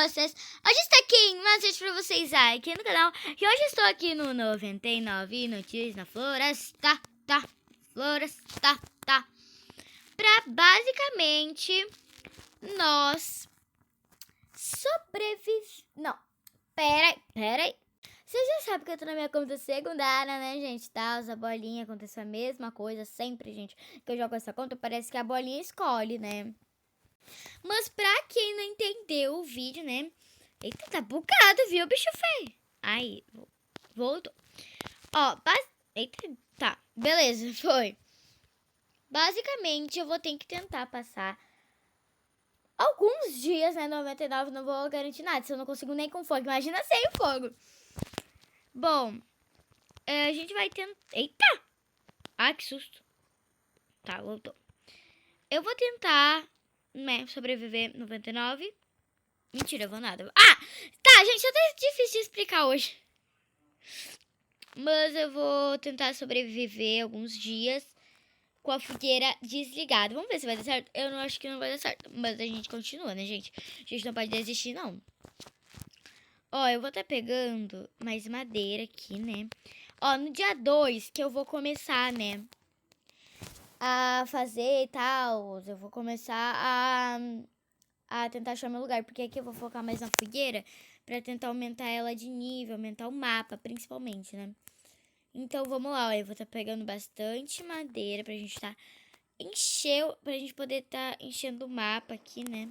moças! Hoje está aqui mais vídeo pra vocês aqui no canal. E hoje estou aqui no 99 Notícias na Floresta, tá? Pra basicamente nós sobreviver... Não, pera aí. Vocês já sabem que eu tô na minha conta secundária, né, gente? Tá, a bolinha aconteceu a mesma coisa sempre, gente. Que eu jogo essa conta, parece que a bolinha escolhe, né? Mas pra quem não entendeu o vídeo, né? Eita, tá bugado, viu, bicho feio? Aí, voltou. Ó, eita, tá, beleza, foi. Basicamente, eu vou ter que tentar passar alguns dias, né? 99, não vou garantir nada. Se eu não consigo nem com fogo, imagina sem o fogo. Bom, a gente vai tentar... Eita! Ah, que susto. Tá, voltou. Eu vou tentar, né, sobreviver 99. Mentira, eu vou nada. Ah! Tá, gente, é difícil de explicar hoje. Mas eu vou tentar sobreviver alguns dias com a fogueira desligada. Vamos ver se vai dar certo. Eu não acho que não vai dar certo. Mas a gente continua, né, gente? A gente não pode desistir, não. Ó, eu vou estar pegando mais madeira aqui, né? Ó, no dia 2 que eu vou começar, né? A fazer e tal. Eu vou começar a tentar achar meu lugar. Porque aqui eu vou focar mais na fogueira pra tentar aumentar ela de nível, aumentar o mapa, principalmente, né? Então, vamos lá, ó. Eu vou estar pegando bastante madeira pra gente pra gente poder enchendo o mapa aqui, né?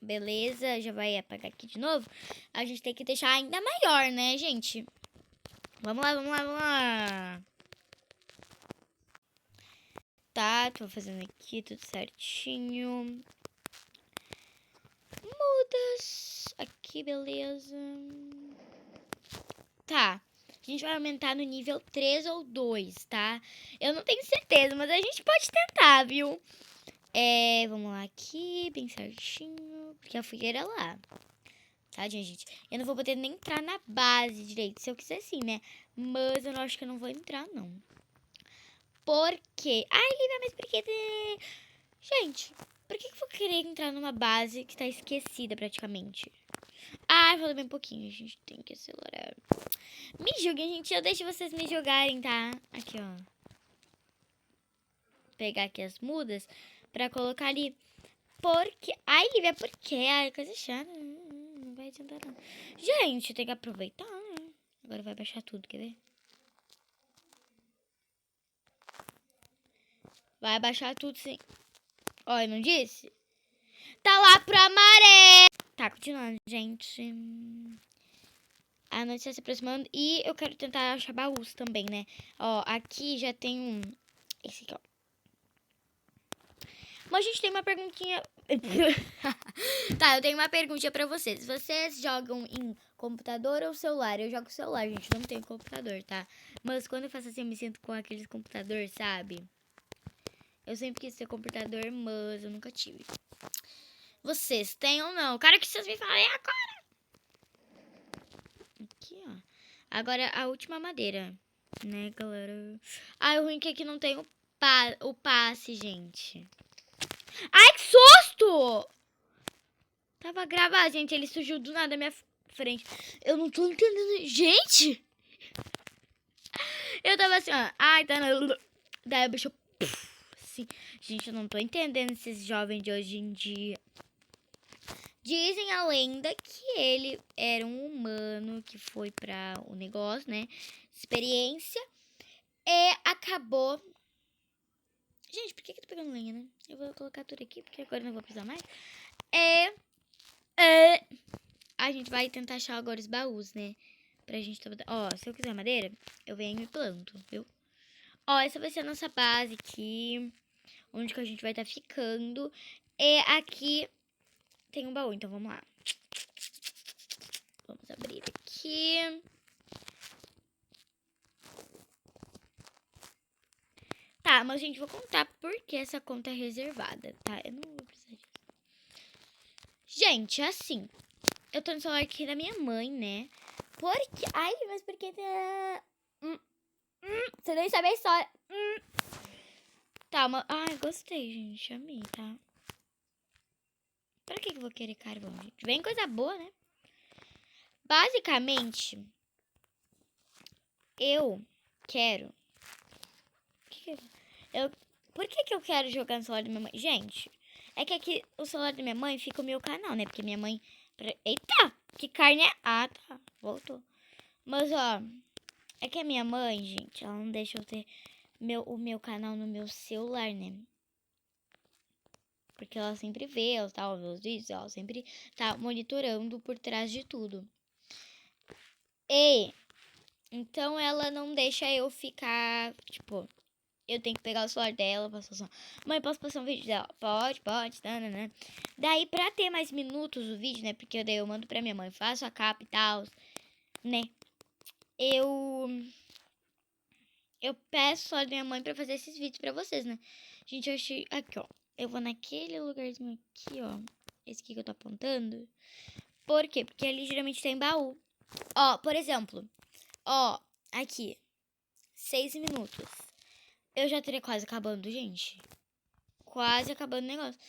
Beleza, já vai apagar aqui de novo. A gente tem que deixar ainda maior, né, gente? Vamos lá. Tá, tô fazendo aqui tudo certinho. Mudas. Aqui, beleza. Tá. A gente vai aumentar no nível 3 ou 2, tá? Eu não tenho certeza, mas a gente pode tentar, viu? Vamos lá aqui, bem certinho. Porque a fogueira é lá. Tá, gente? Eu não vou poder nem entrar na base direito. Se eu quiser sim, né? Mas eu não acho que eu não vou entrar, não. Por quê? Ai, Lívia, mas por que... Gente, por que eu vou querer entrar numa base que tá esquecida praticamente? Ai, falei bem pouquinho. A gente tem que acelerar. Me julguem, gente. Eu deixo vocês me jogarem, tá? Aqui, ó. Vou pegar aqui as mudas pra colocar ali. Porque... Ai, Lívia, por quê? Ai, coisa chata. Não vai adiantar, não. Gente, tem que aproveitar, né? Agora vai baixar tudo, quer ver? Vai baixar tudo, sim. Olha, não disse? Tá lá pra maré. Tá, continuando, gente. A noite está se aproximando e eu quero tentar achar baús também, né? Ó, aqui já tem um... Esse aqui, ó. Mas a gente tem uma perguntinha... Tá, eu tenho uma perguntinha pra vocês. Vocês jogam em computador ou celular? Eu jogo celular, gente. Não tenho computador, tá? Mas quando eu faço assim, eu me sinto com aqueles computadores, sabe? Eu sempre quis ter computador, mas eu nunca tive. Vocês têm ou não? Quero que vocês me falem agora. Aqui, ó. Agora, a última madeira. Né, galera? Ai, o ruim é que aqui não tem o passe, gente. Ai, que susto! Tava gravado, gente. Ele surgiu do nada na minha frente. Eu não tô entendendo. Gente! Eu tava assim, ó. Ai, tá... Daí o bicho... Assim. Gente, eu não tô entendendo esses jovens de hoje em dia. Dizem a lenda que ele era um humano que foi pra o negócio, né? Experiência. E acabou... Gente, por que eu tô pegando lenha, né? Eu vou colocar tudo aqui, porque agora eu não vou precisar mais. A gente vai tentar achar agora os baús, né? Pra gente... Ó, se eu quiser madeira, eu venho e planto, viu? Ó, essa vai ser a nossa base aqui. Onde que a gente vai estar ficando. E aqui tem um baú, então vamos lá. Vamos abrir aqui. Tá, mas gente, vou contar por que essa conta é reservada, tá? Eu não vou precisar disso. Gente, assim, eu tô no celular aqui da minha mãe, né? Porque... Ai, mas por que tá... Você nem sabe a história. Tá, ai, gostei, gente. Amei, tá? Pra que eu vou querer carvão, gente? Vem coisa boa, né? Basicamente, eu quero... Por que eu quero jogar no celular da minha mãe? Gente, é que aqui o celular da minha mãe fica o meu canal, né? Porque minha mãe... Eita! Que carne é... Ah, tá. Voltou. Mas, ó... É que a minha mãe, gente, ela não deixa eu ter o meu canal no meu celular, né? Porque ela sempre vê, ela tá vendo os vídeos, ela sempre tá monitorando por trás de tudo. E então ela não deixa eu ficar, tipo, eu tenho que pegar o celular dela, passar mãe, posso passar um vídeo dela? Pode, né? Daí, pra ter mais minutos o vídeo, né? Porque daí eu mando pra minha mãe, faço a capa e tal, né? Eu peço só da minha mãe pra fazer esses vídeos pra vocês, né? Gente, eu achei... Aqui, ó. Eu vou naquele lugarzinho aqui, ó. Esse aqui que eu tô apontando. Por quê? Porque ali geralmente tem baú. Ó, por exemplo. Ó, aqui. 6 minutos. Eu já teria quase acabando, gente. Quase acabando o negócio.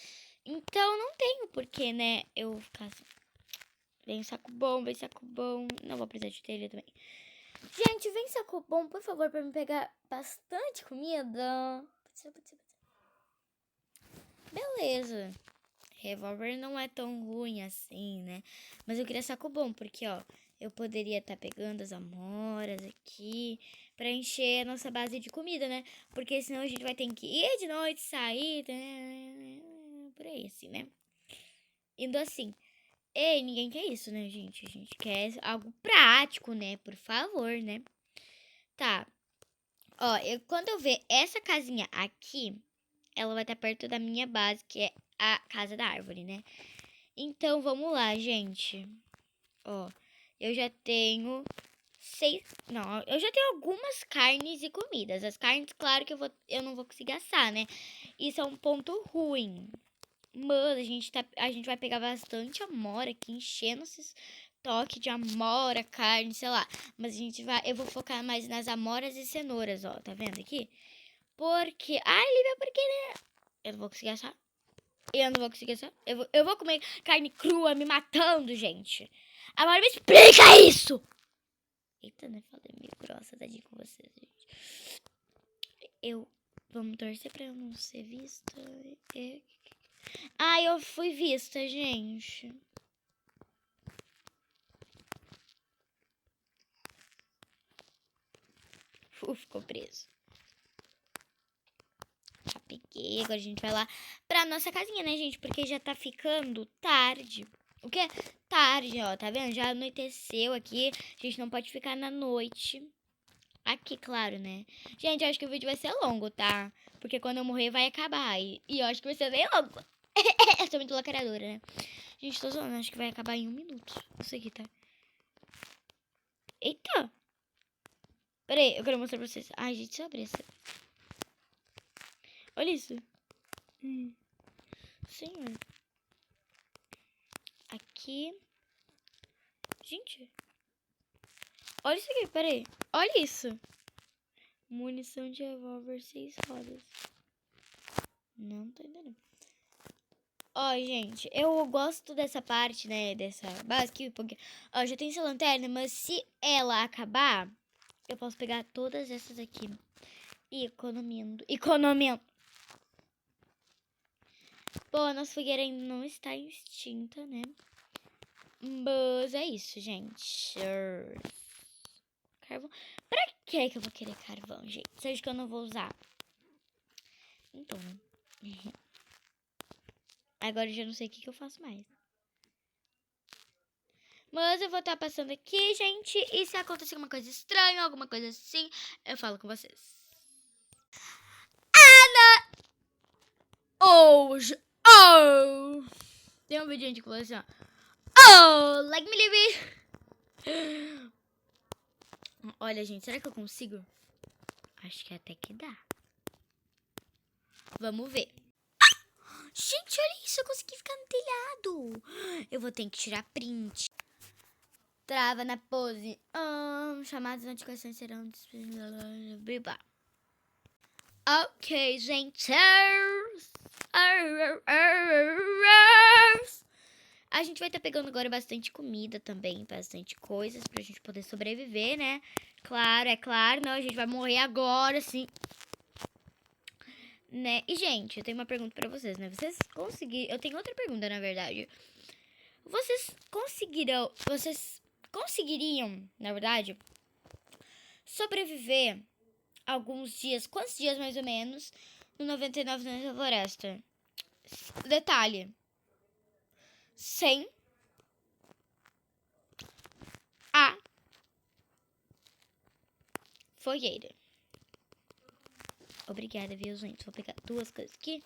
Então, não tenho porquê, né? Eu ficar assim. Vem saco bom, vem saco bom. Não vou precisar de telha também. Gente, vem saco bom, por favor, pra me pegar bastante comida. Pode ser. Beleza. Revólver não é tão ruim assim, né? Mas eu queria saco bom, porque, ó, eu poderia estar pegando as amoras aqui pra encher a nossa base de comida, né? Porque senão a gente vai ter que ir de noite, sair, né? Por aí, assim, né? Indo assim. E ninguém quer isso, né, gente? A gente quer algo prático, né? Por favor, né? Tá. Ó, quando eu ver essa casinha aqui, ela vai estar perto da minha base, que é a casa da árvore, né? Então, vamos lá, gente. Ó, eu já tenho 6... Não, eu já tenho algumas carnes e comidas. As carnes, claro que eu não vou conseguir assar, né? Isso é um ponto ruim. Mas a gente vai pegar bastante amora aqui, enchendo esses toques de amora, carne, sei lá. Mas eu vou focar mais nas amoras e cenouras, ó. Tá vendo aqui? Porque... Ai, Lívia, por que, né? Eu não vou conseguir assar. Eu não vou conseguir assar. Eu vou comer carne crua me matando, gente. Agora me explica isso! Eita, né? Falei meio grossa, tadinha com vocês, gente. Vamos torcer pra eu não ser vista. Ai, eu fui vista, gente. Ficou preso. Já peguei. Agora a gente vai lá pra nossa casinha, né, gente? Porque já tá ficando tarde. O quê? Tarde, ó. Tá vendo? Já anoiteceu aqui. A gente não pode ficar na noite. Aqui, claro, né? Gente, eu acho que o vídeo vai ser longo, tá? Porque quando eu morrer vai acabar. E eu acho que vai ser bem longo. Eu sou muito lacradora, né? Gente, tô zoando. Acho que vai acabar em 1 minuto. Isso aqui, tá? Eita! Peraí, eu quero mostrar pra vocês. Ai, gente, deixa eu abrir essa. Olha isso. Senhor. Aqui. Gente. Olha isso aqui, peraí. Olha isso. Munição de revólver 6 rodas. Não tô entendendo. Ó, gente, eu gosto dessa parte, né, dessa base aqui, porque, ó, já tem essa lanterna, mas se ela acabar, eu posso pegar todas essas aqui e economizando. Bom, a nossa fogueira ainda não está extinta, né? Mas é isso, gente. Carvão. Pra que eu vou querer carvão, gente? Seja que eu não vou usar. Então, né? Agora eu já não sei o que eu faço mais. Mas eu vou estar passando aqui, gente. E se acontecer alguma coisa estranha, alguma coisa assim, eu falo com vocês. Ana! Hoje! Oh! Tem um vídeo que falou assim, ó. Oh! Like me leave! Olha, gente, será que eu consigo? Acho que até que dá. Vamos ver. Gente, olha isso, eu consegui ficar no telhado. Eu vou ter que tirar print. Trava na pose. Chamadas e notificações serão... Ok, gente. A gente vai estar pegando agora bastante comida também, bastante coisas pra gente poder sobreviver, né? Claro, é claro, não, a gente vai morrer agora, sim. Né? E, gente, eu tenho uma pergunta pra vocês, né? Vocês conseguiram... Eu tenho outra pergunta, na verdade. Vocês conseguiriam, na verdade, sobreviver alguns dias, quantos dias mais ou menos, no 99 anos da floresta? Detalhe, sem a fogueira. Obrigada, viu, gente? Vou pegar duas coisas aqui.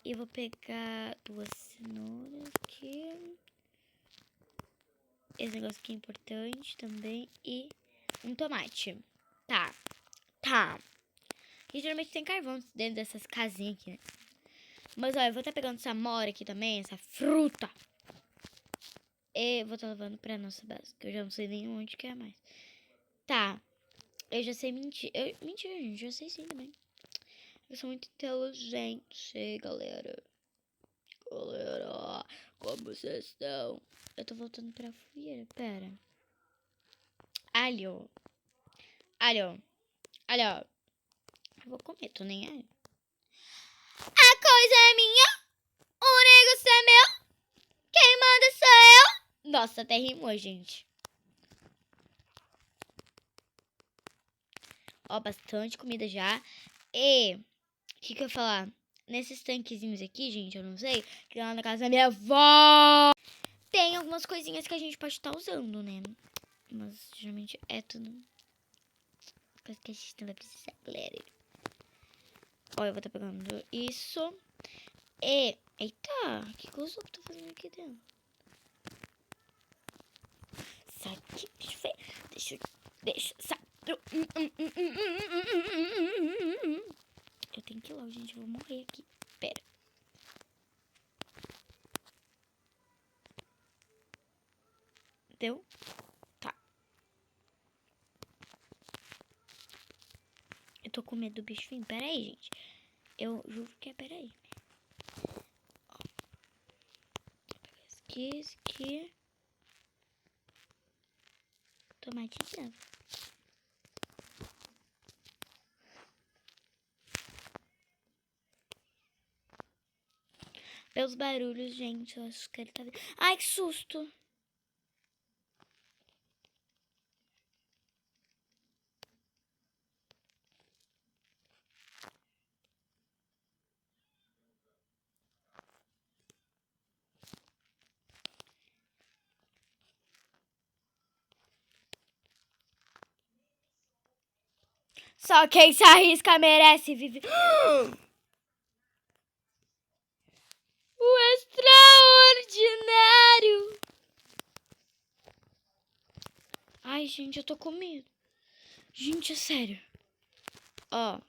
E vou pegar duas cenouras aqui. Esse negócio aqui é importante também. E um tomate. Tá. E geralmente tem carvão dentro dessas casinhas aqui, né? Mas, ó, eu vou estar pegando essa mora aqui também, essa fruta. E vou estar levando pra nossa base, que eu já não sei nem onde que é mais. Tá. Eu já sei mentir. Mentira, gente. Eu sei sim também. Eu sou muito inteligente, galera. Galera, como vocês estão? Eu tô voltando pra fogueira, pera. Alho. Eu vou comer, tô nem aí. A coisa é minha, o negócio é meu, quem manda sou eu. Nossa, até rimou, gente. Ó, bastante comida já. E, o que eu ia falar? Nesses tanquezinhos aqui, gente, eu não sei, que lá na casa da minha avó tem algumas coisinhas que a gente pode estar usando, né? Mas, geralmente, é tudo coisa que a gente não vai precisar, galera. Ó, eu vou estar pegando isso. E... Eita, que coisa que eu tô fazendo aqui dentro? Sai aqui, deixa, sai. Eu tenho que ir logo, gente, eu vou morrer aqui. Pera. Deu? Tá. Eu tô com medo do bicho vir. Pera aí, gente. Eu juro que é, pera aí. Ó. Esse aqui. Tomate não. Pelos barulhos, gente, eu acho que ele tá... Ai, que susto! Só quem se arrisca merece viver. O extraordinário. Ai, gente, eu tô com medo. Gente, é sério. Ó.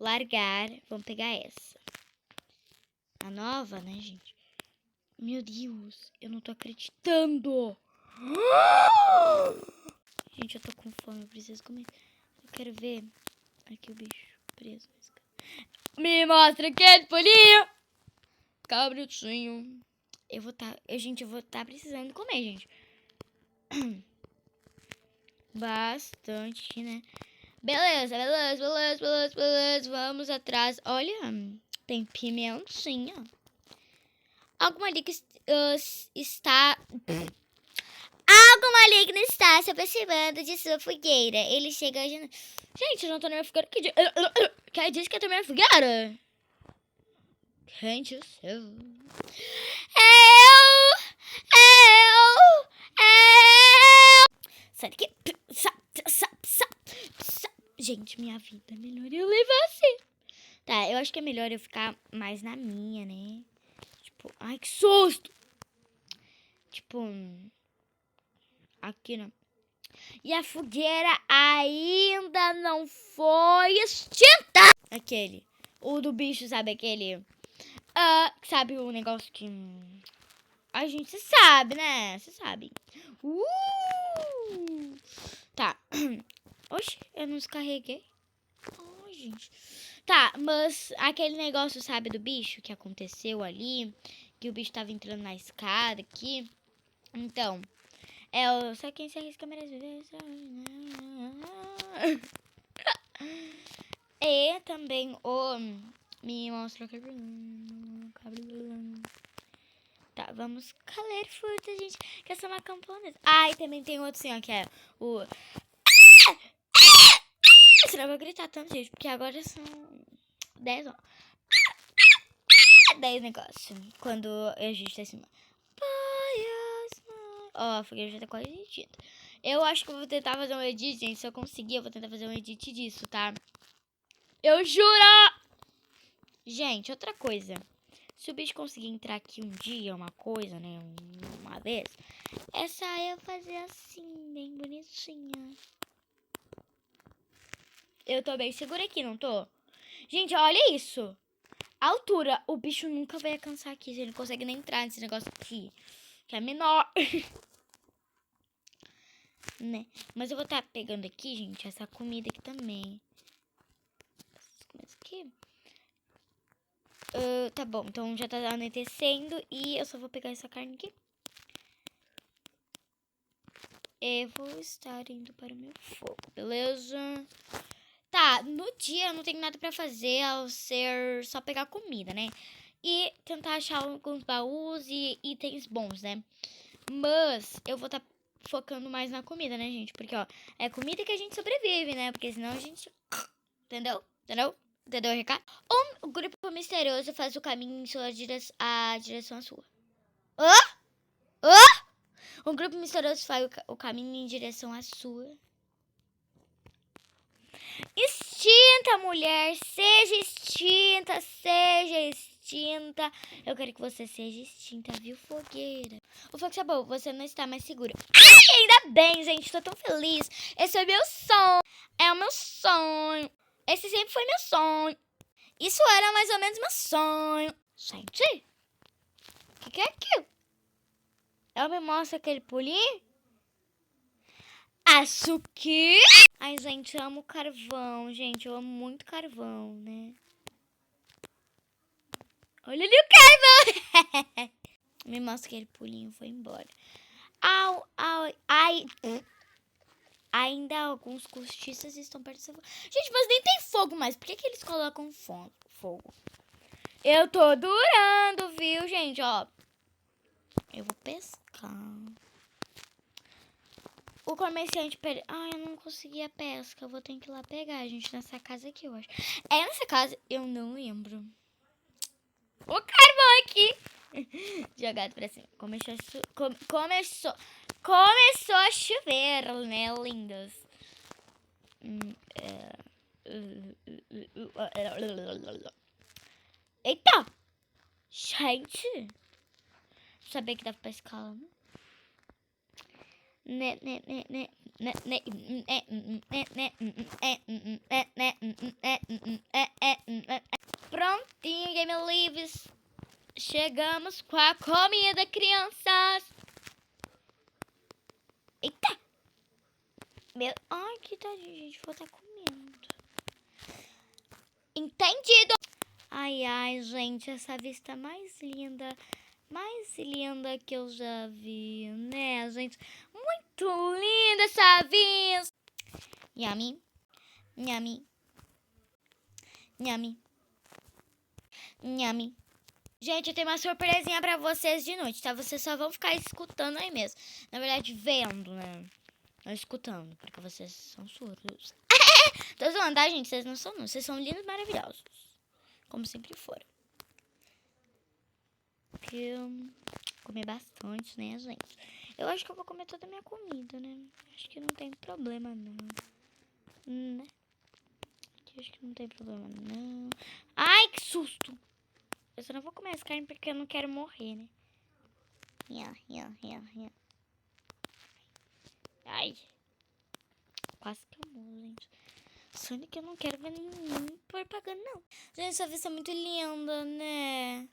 Largar. Vamos pegar essa. A nova, né, gente? Meu Deus. Eu não tô acreditando. Gente, eu tô com fome. Eu preciso comer. Eu quero ver. Aqui o bicho preso. Me mostra aquele pulinho. Cabritinho. Gente, eu vou tá precisando comer, gente. Bastante, né? Beleza. Vamos atrás. Olha, tem pimentinha. Algo maligno está... Algo maligno está se aproximando de sua fogueira. Ele chega hoje... Gente, eu não tô na minha fogueira. Quem disse que eu tô na minha fogueira? Gente, o céu. Sai daqui. Gente, minha vida é melhor eu levar assim. Tá, eu acho que é melhor eu ficar mais na minha, né? Tipo, ai, que susto! Tipo, aqui, né? E a fogueira ainda não foi extinta! Aquele. O do bicho, sabe aquele? Sabe o negócio que... A gente sabe, né? Você sabe. Tá. Oxi, eu não descarreguei. Ai, gente. Tá, mas aquele negócio, sabe, do bicho que aconteceu ali, que o bicho tava entrando na escada aqui. Então, só quem se arrisca merece viver. E também me mostra que tá, vamos calar fruta, gente. Que essa é uma camponesa. Ah, e também tem outro assim, ó, que é o... Senão eu vou gritar tanto, gente, porque agora são 10, ó. 10 negócios. Quando a gente tá assim... Ó, a fogueira já tá quase edita. Eu acho que eu vou tentar fazer um edit, gente. Se eu conseguir, eu vou tentar fazer um edit disso, tá? Eu juro! Gente, outra coisa. Se o bicho conseguir entrar aqui um dia, uma coisa, né? Uma vez. É só eu fazer assim, bem bonitinha. Eu tô bem segura aqui, não tô? Gente, olha isso. A altura. O bicho nunca vai alcançar aqui. Ele não consegue nem entrar nesse negócio aqui. Que é menor. Né? Mas eu vou estar pegando aqui, gente, essa comida aqui também. Essas comidas aqui. Tá bom, então já tá anoitecendo e eu só vou pegar essa carne aqui. Eu vou estar indo para o meu fogo, beleza? Tá, no dia eu não tenho nada pra fazer ao ser só pegar comida, né? E tentar achar alguns baús e itens bons, né? Mas eu vou estar focando mais na comida, né, gente? Porque, ó, é comida que a gente sobrevive, né? Porque senão a gente... Entendeu? Entendeu o recado? O grupo misterioso faz o caminho em sua direção à sua. Hã? O grupo misterioso faz o caminho em direção à sua. Extinta, mulher! Seja extinta, seja extinta. Eu quero que você seja extinta, viu, fogueira? O fogo acabou, você não está mais segura. Ai, ainda bem, gente, tô tão feliz. Esse é meu sonho. É o meu sonho. Esse sempre foi meu sonho. Isso era mais ou menos meu sonho. Gente, o que é aquilo? Ela me mostra aquele pulinho? Acho que... Ai, gente, eu amo carvão, gente. Eu amo muito carvão, né? Olha ali o carvão! Me mostra aquele pulinho, foi embora. Au, au, ai... Ainda alguns cortiços estão perto do fogo. Gente, mas nem tem fogo mais. Por que eles colocam fogo? Eu tô durando, viu, gente? Ó, eu vou pescar. O comerciante... Ai, eu não consegui a pesca. Eu vou ter que ir lá pegar, gente, nessa casa aqui, eu acho. É nessa casa? Eu não lembro. O carvão aqui. Jogado pra cima. Começou a chover, né, lindas? Eita! Gente! Sabia que dava pra escalar, né? Prontinho, Game Lives. Chegamos com a comida, crianças. Eita! Ai, que tadinho, gente. Vou estar comendo. Entendido? Ai, ai, gente. Essa vista mais linda que eu já vi, né, gente? Muito linda essa vista. Yummy. Yummy. Yummy. Yummy. Gente, eu tenho uma surpresinha pra vocês de noite, tá? Vocês só vão ficar escutando aí mesmo. Na verdade, vendo, né? Não escutando, porque vocês são surdos. Tô zoando, tá, gente? Vocês não são, não. Vocês são lindos e maravilhosos. Como sempre foram. Porque comer bastante, né, gente? Eu acho que eu vou comer toda a minha comida, né? Acho que não tem problema, não. Né? Acho que não tem problema, não. Ai, que susto! Eu só não vou comer essa carne porque eu não quero morrer, né? Ai. Quase que eu morro, gente. Sonic, eu não quero ver nenhum propaganda, não. Gente, essa vista é muito linda, né?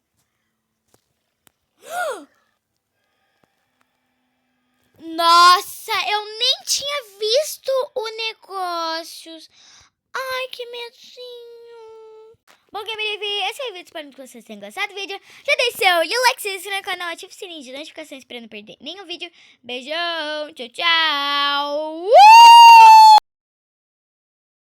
Nossa, eu nem tinha visto o negócio. Ai, que medinho. Bom, Game TV, esse é o vídeo. vídeo. Espero que vocês tenham gostado do vídeo. Já deixe seu like, se inscreva no canal, ative o sininho de notificações para não perder nenhum vídeo. Beijão, tchau, tchau.